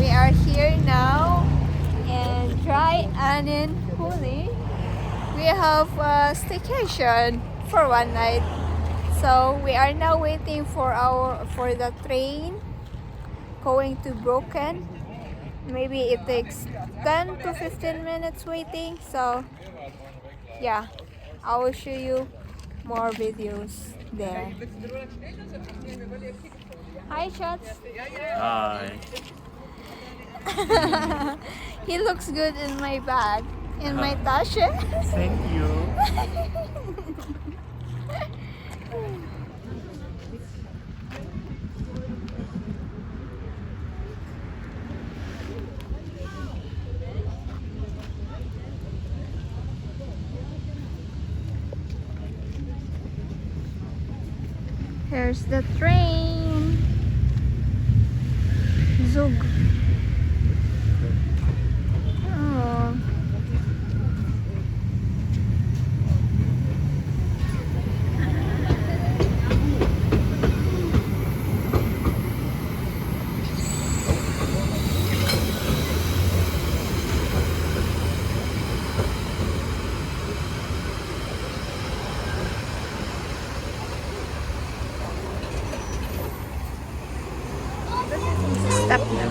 we are here now in Dry Anin Huli. We have a staycation for one night. So we are now waiting for the train going to Brocken. Maybe it takes 10 to 15 minutes waiting. So yeah, I will show you more videos there. Hi, Shots. Hi. He looks good in my bag, in my tasche. Thank you. Here's the train. Zug. Oh. Stop now.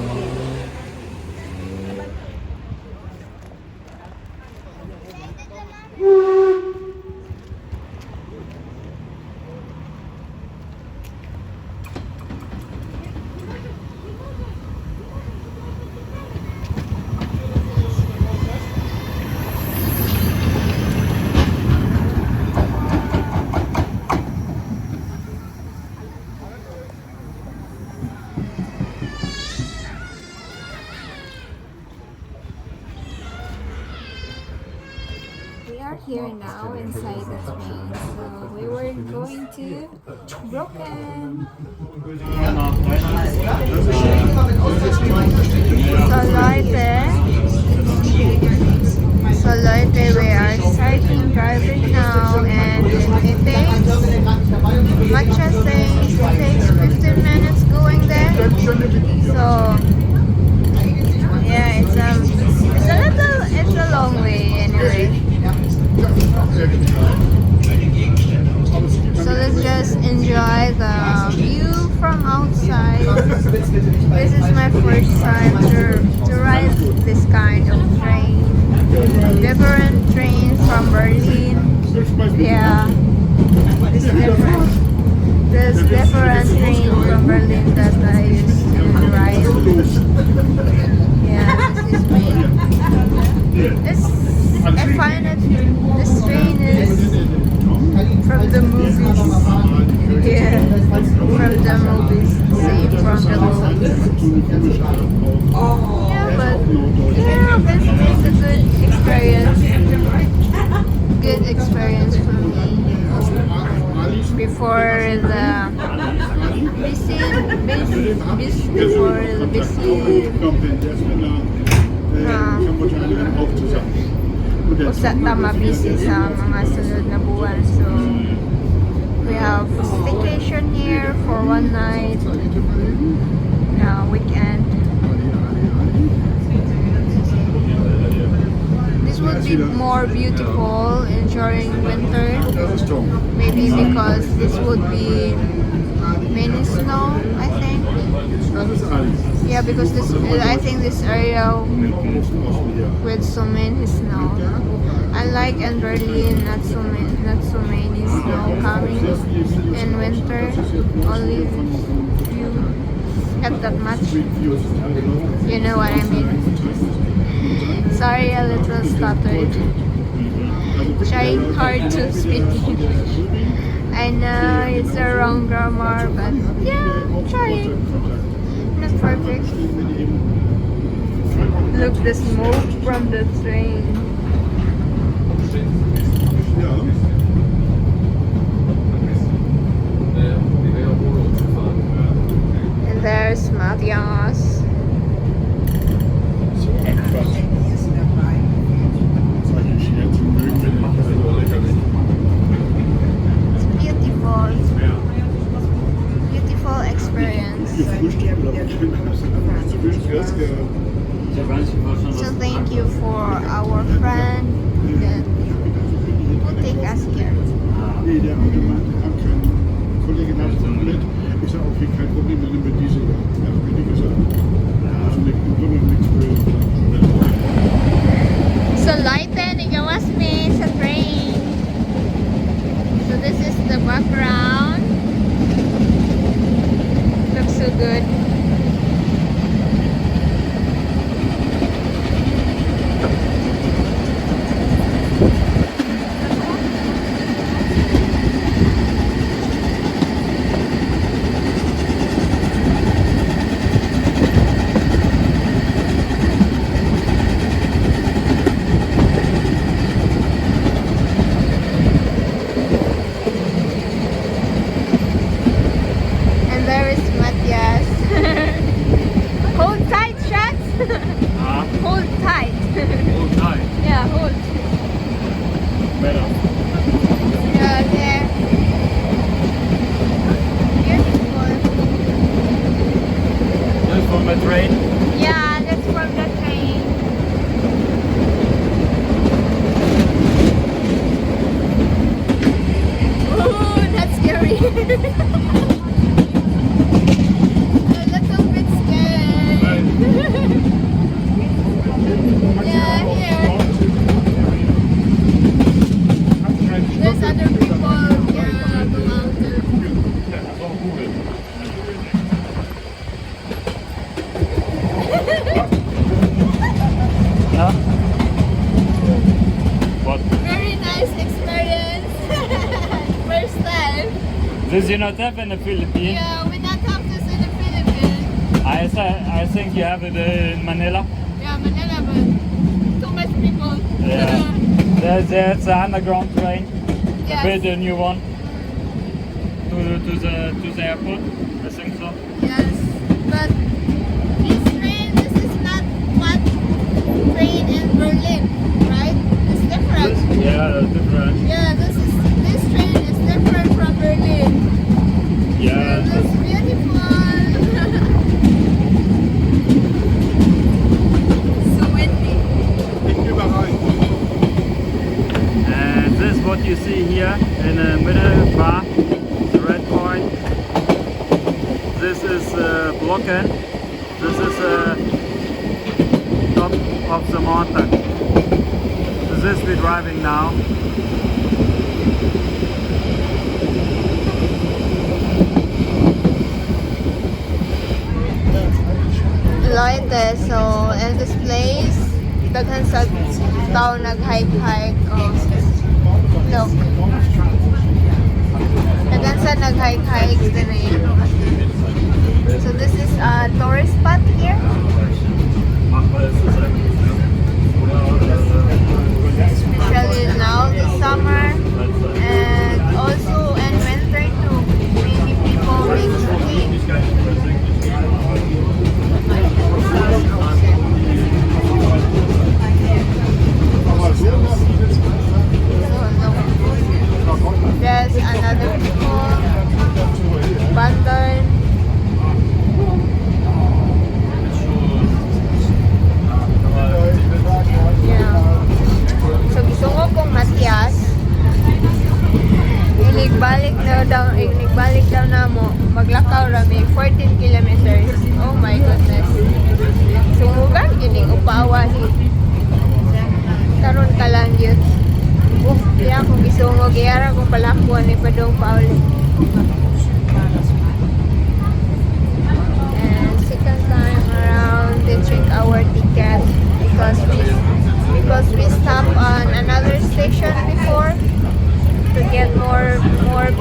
Here now inside the train, so we were going to Brocken. So leute, we are starting driving now, and it takes Matthias says it takes 15 minutes going there. So yeah, it's a long way anyway. So let's just enjoy the view from outside. This is my first time to ride this kind of train. Different trains from Berlin. Yeah, this different train from Berlin that I used to ride. Yeah, this is me. I find that this train is from the movies. Yeah, from the movies. Same from the movies. Yeah, but yeah, it's a good experience. Good experience for me. Before the usa tama busy sa mga sunod na buwan. So we have staycation here for one night, weekend. This would be more beautiful during winter, maybe because this would be mini snow, I think. Yeah, because I think this area with so many snow. Unlike in Berlin, not so many snow coming in winter. Only few, not that much. You know what I mean? Sorry, a little stuttered. Trying hard to speak. I know it's the wrong grammar, but yeah, trying. Not perfect. Look, the smoke from the train. And there's Matthias. It's beautiful. Beautiful experience. take us here. Nee, der Automat hat keinen Kollege nach komplett. Ich sage, okay, kein Problem, dann nehmen wir diese. Ja, wie die gesagt. Also im Grunde nichts für. So leute, nagawas me sa train. So this is the background. Looks so good. And there is Matthias. Hold tight, Shats. Hold tight. Hold tight. Yeah, hold. Better. Yeah, there. Beautiful. That's from the train. Yeah, that's from the train. Ooh, that's scary. A little bit scared. Yeah, here. There's other people here on the mountain. Yeah. What? Very nice experience. First time. This you not have in the Philippines? Yeah, we not have this in the Philippines. I think you have it in Manila. Yeah, Manila, but too much people. Yeah. There's an underground train. Yes. Build a new one to the airport. I think so. Yes, but this train, this is not what train in Berlin, right? It's different. Yeah, different. Yeah, this train is different from Berlin. Yeah. It's beautiful. So windy. Überall. And this is what you see here in the middle bar, the red point. This is Brocken. This is top of the mountain. This is we're driving now. Leute, so in this place, daghan sa tao nag-hike-hike. Oh. Look. Daghan sa nag-hike-hike din eh. So this is a tourist spot here. Especially now, this summer. And also in winter too. Many people make skiing. There's another people, abandoned. Yeah. So gisungo kong Matthias. Inigbalik daw na mo. Maglakaw rami 14 kilometers. Oh my goodness. Sungugan gining upawa ni. Karon ka lang yun. Kaya kung gisungo, giyara kung palakuan ni Padong Paul. And second time around, they check our ticket because we stopped on another station before to get more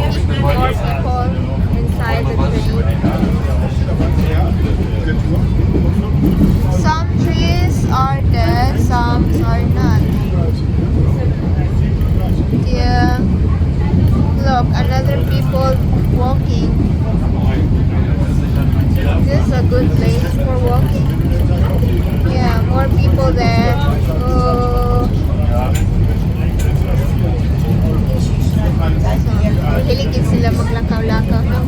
people inside the train. Some trees are there, some are not. Yeah. Look, another people walking. This is a good place for walking. Yeah, more people there. Oh. Hiligin sila maglakaw-lakaw, no?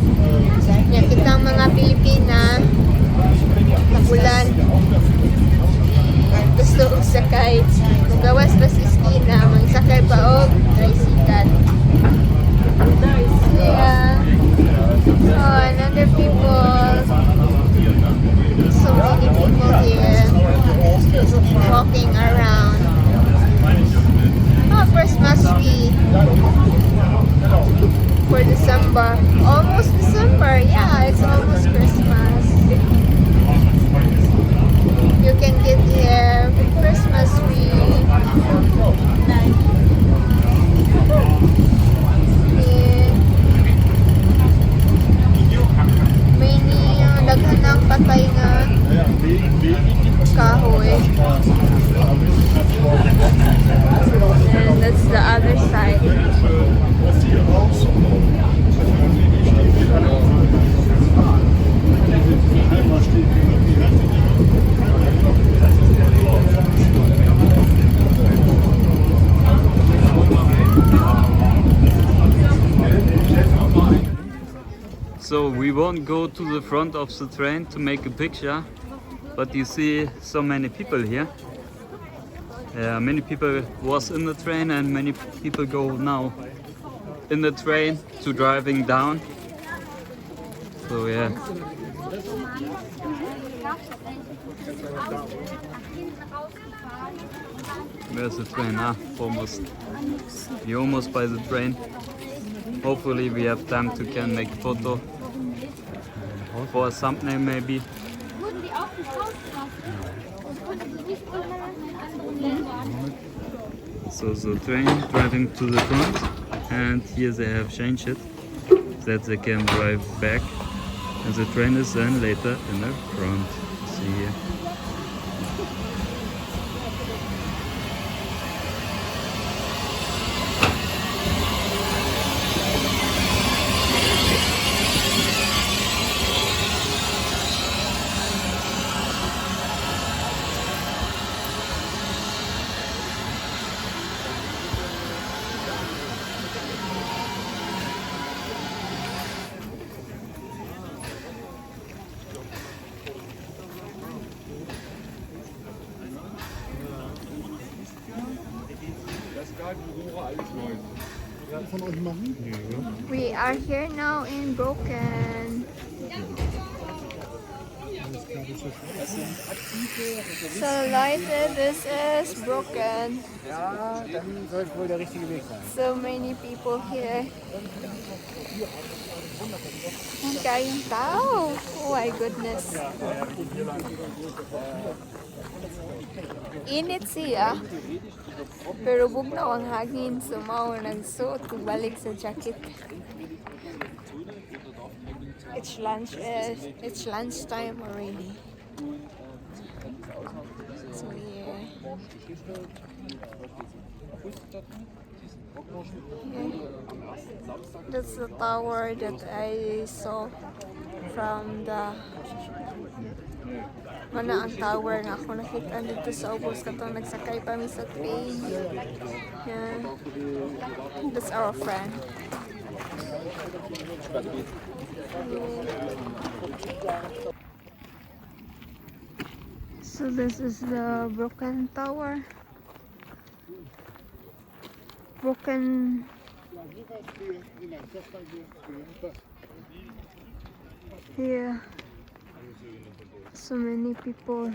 Yan, kitang mga Pilipina, tabulan. Gusto og sakay. Kung gawas ba si Skina, magsakay pa og tricycle. But almost December. Yeah, it's almost Christmas. You can get here Christmas tree. Many daghan ng patay nga kahoy. And that's the other side. So we won't go to the front of the train to make a picture, but you see so many people here. Yeah, many people was in the train and many people go now in the train to driving down. So yeah. Where's the train? Ah, almost. We're almost by the train. Hopefully we have time to can make a photo for a thumbnail maybe. So the train driving to the front, and here they have changed it that they can drive back, and the train is then later in the front. See here. We are here now in Brocken. So Leute, this is Brocken. Ja, dann sollte wohl der richtige Weg sein. So many people here. Ang kayong tao. Oh my goodness. Init siya. Pero bugnaw ang hangin. So mao nagsuot kung balik sa jacket. It's lunchtime already. So yeah. That's the tower that I saw from the mana ang tower nga ako nakita dito sa ubos katong nagsakay pa mi sa train. Yeah. That's our friend. So this is the Brocken Tower. Brocken. Here, so many people.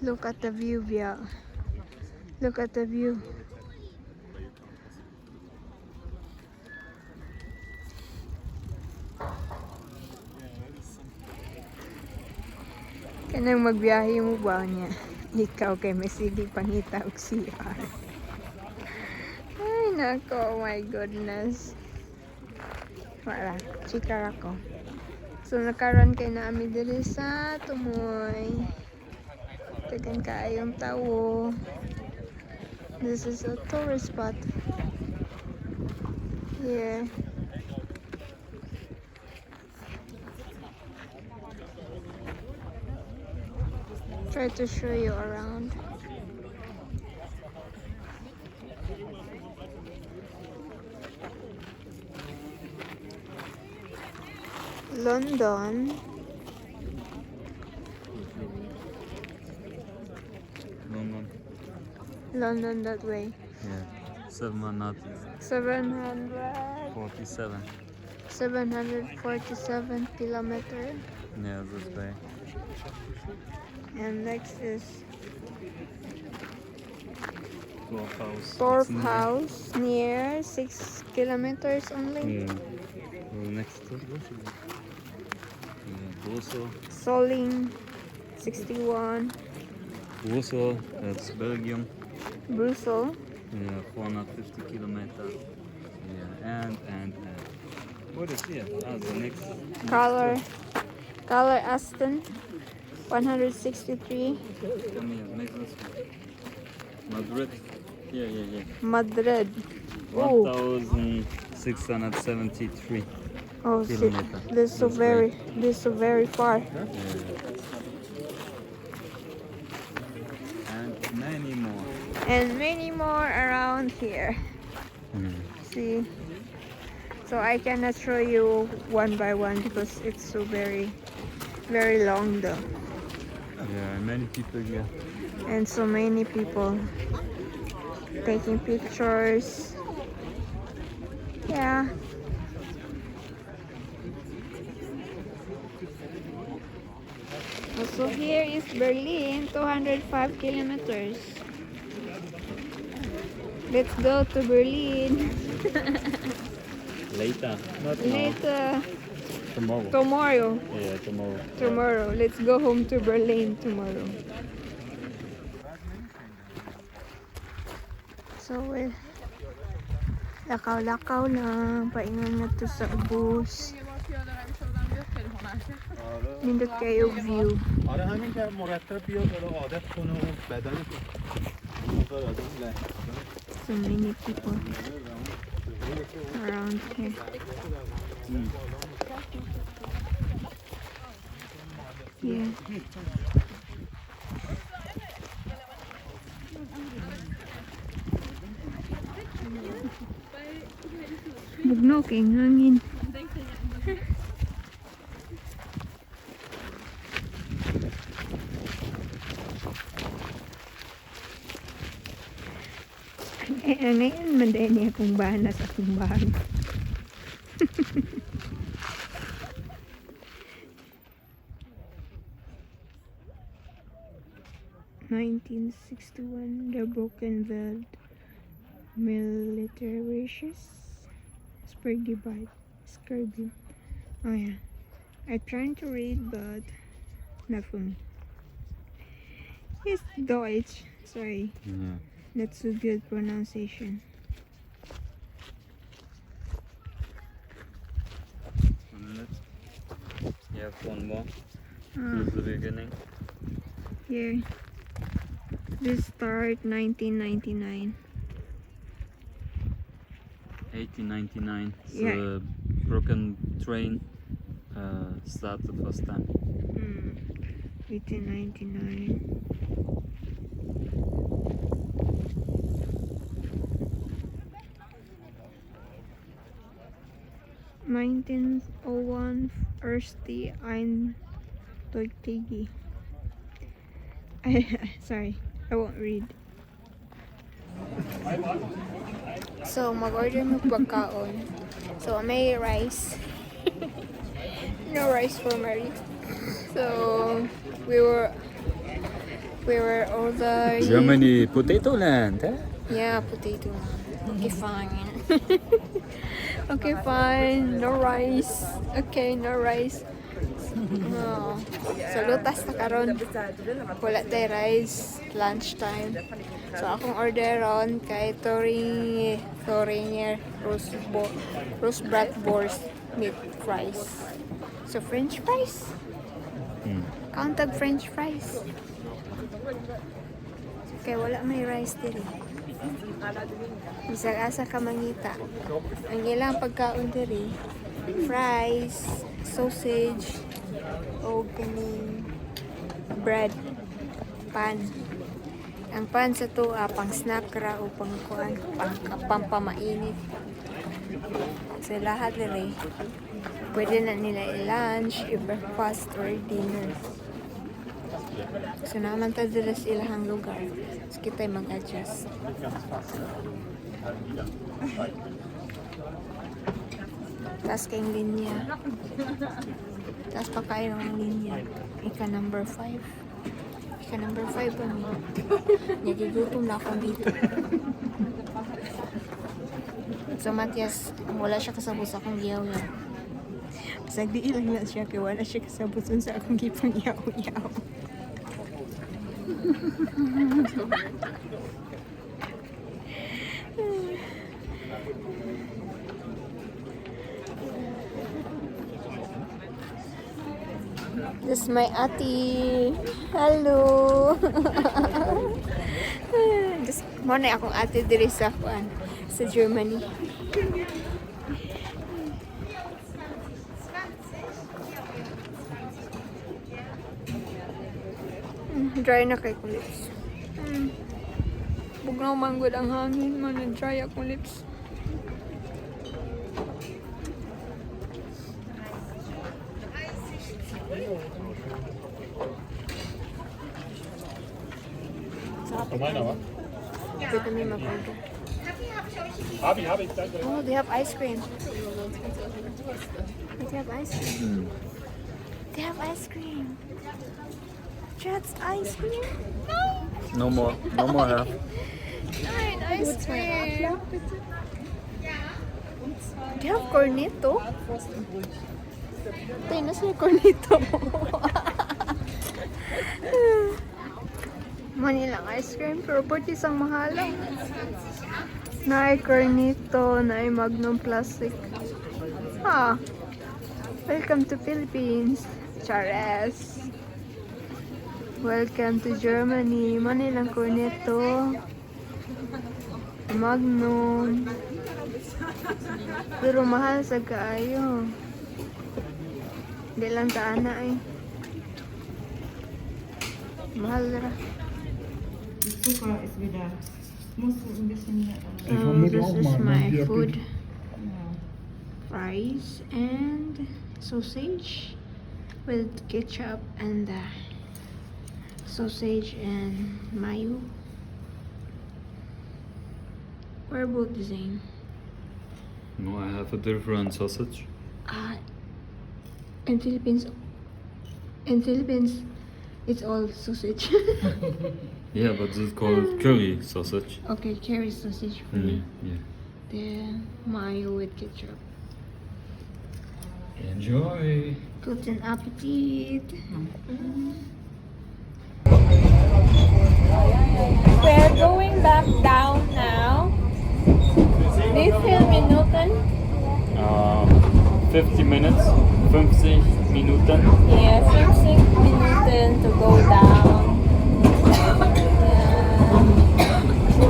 Look at the view, Bia. Look at the view. Kanang magbiyahe mo ba niya? Ikaw kay may sige pangita og CR. Ay nako, oh my goodness. Wala, chika ako. So nakaron kay naami diri sa Tumoy. Tagan kaayong tawo. This is a tourist spot. Here. Try to show you around. London. London that way. Yeah. 747. 747 kilometer. Yeah, this way. And next is Dwarf Dwarf House near 6 kilometers only. Yeah. Well, next to Brussels. Soling 61. Brussels, that's Belgium. Brussels. Yeah, 450 kilometers. Yeah, and. What is here? Ah, the next. Color Aston 163. Come here, make this one. Madrid. Yeah. Madrid. Oh, 1673 oh shit. kilometers. This is so very far. Yeah. And many more. And many more around here. See, so I cannot show you one by one because it's so very long though, Yeah, many people here. and so many people taking pictures. Yeah. Also here is Berlin, 205 kilometers. Let's go to Berlin. Later. Not now. Later. Tomorrow. Tomorrow. Yeah, tomorrow. Tomorrow. Let's go home to Berlin tomorrow. So, lakaw-lakaw lang. Paingon na to sa bus. Nindot kayo view. آره همین که مرتب بیاد حالا عادت کنه و بدن So many people around here. Yeah. Bugno kayong hangin. Ano yan? Manday niya akong bana sa akong bahay. (1961) The Brocken military wishes spread by Scurvy. Oh yeah, I trying to read but not for me. It's Deutsch. Sorry. Yeah. That's a good pronunciation. You have one more. Ah, To the beginning. here. This start 1999. 1899. Yeah. The broken train started the first time. 1899. (1901) Erste Einträge. Sorry, I won't read. So, mag-order mo pagkaon. So, may rice. No rice for Mary. So, we were ordered. Germany, potato land, eh? Yeah, potato. Okay, fine. Okay, fine. No rice. Okay, no rice. No. So, lutas na karon. Wala tayo rice. Lunchtime. So, akong orderon kay Toringer roast bratwurst with fries. So, French fries. Countag French fries. Okay, wala may rice diri. Bisag asa ka mangita. Ang ilang pagkaon diri, fries, sausage, o kaning bread, pan. Ang pan sa tuwa, pang snack ra o pang kuan, pang pamainit. So lahat diri, pwede na nila i-lunch, i-breakfast, or dinner. So naman ta dira sa ilahang lugar. So kita'y mag-adjust. Taas kayong linya. Taas pa kayo ng linya. Ika number 5. Ika number 5 pa mo. Nagigutom na ako dito. So Matthias, wala siya kasabot sa akong yaw-yaw. Sagdi ilang na siya kaya wala siya kasabot sa akong gipang yaw-yaw. This is my ate. Hello. Just mo na akong ate diri sa kuan sa Germany. Dry na kay ko lips. Bugnaw manggod ang hangin man, dry akong lips. Meiner, wa? Bitte mir mal weiter. Hab ich, danke. Oh, they have ice cream. They have ice cream. They have ice cream. Just ice cream? No more have. Nein, ice cream. They have cornetto. Tayo na siya cornetto. Manilang ice cream, pero pwede isang mahalang. Naay cornetto, naay magnum plastic. Ah, welcome to Philippines. Chares. Welcome to Germany. Manilang cornetto. Magnum. Pero mahal sa kaayo. Hindi lang kaana eh. Mahal ra. Zucker ist wieder. Musst du ein bisschen. This is my food. Fries and sausage with ketchup and sausage and mayo. We're both the same. No, I have a different sausage. In Philippines, it's all sausage. Yeah, but it's called curry sausage. Okay, curry sausage for me. Yeah. The mayo with ketchup. Enjoy. Guten Appetit. We're going back down now. Wie viel Minuten? 50 minutes. 50 Minuten. Yeah, 50 Minuten to go down.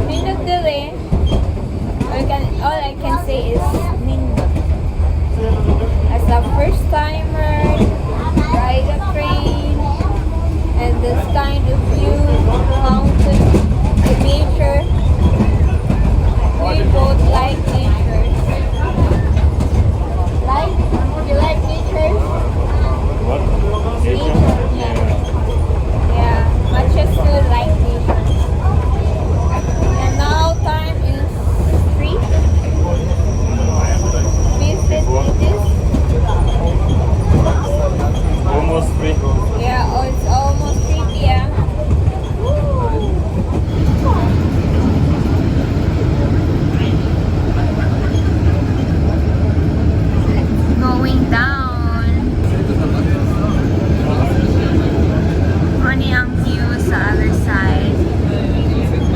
Nindot delay. All I can say is nindot. As a first timer, ride a train, and this kind of view, mountain, the nature. We both like nature. You like nature? What? Nature, yeah. Yeah, Matthias still like nature. And now time is 3. Visit this. Almost 3. Yeah, oh, it's almost 3 p.m. Going down. Money ang view sa other side.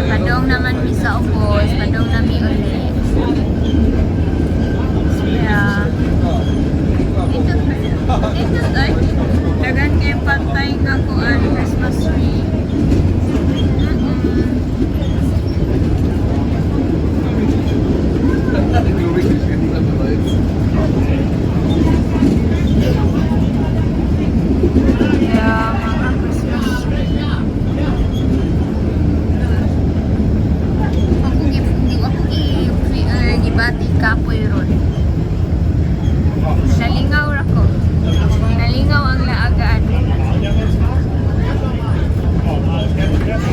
Padong naman mi sa ubos, padong na mi ulit. Yeah. Ito ay dagan kay pantay nga kuan Christmas tree. Yeah, mga Christmas tree. Gibati kapoy ron. Nalingaw ra ko. Nalingaw ang laagaan.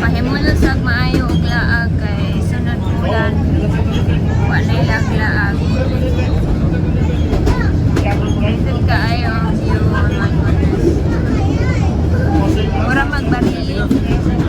Pahimulo sa maayo og laag kay sunod ulan. magbarilis.